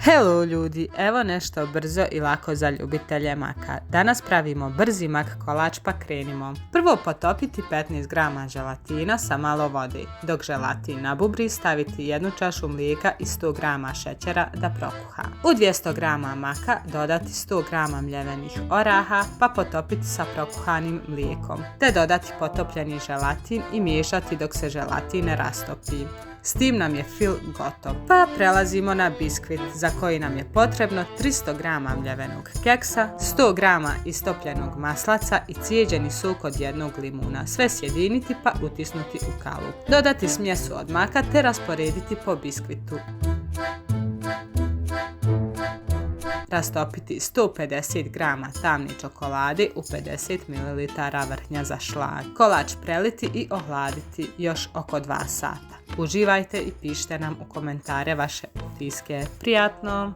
Hello ljudi, evo nešto brzo i lako za ljubitelje maka. Danas pravimo brzi mak kolač, pa krenimo. Prvo potopiti 15 g želatina sa malo vode. Dok želatin nabubri, staviti 1 čašu mlijeka i 100 g šećera da prokuha. U 200 g maka dodati 100 g mljevenih oraha, pa potopiti sa prokuhanim mlijekom. Te dodati potopljeni želatin i miješati dok se želatin ne rastopi. S tim nam je fil gotov. Pa prelazimo na biskvit za koji nam je potrebno 300 g mljevenog keksa, 100 g istopljenog maslaca i cijeđeni sok od jednog limuna. Sve sjediniti pa utisnuti u kalup. Dodati smjesu od maka te rasporediti po biskvitu. Rastopiti 150 g tamne čokolade u 50 ml vrhnja za šlag. Kolač preliti i ohladiti još oko 2 sata. Uživajte i pišite nam u komentare vaše utiske. Prijatno!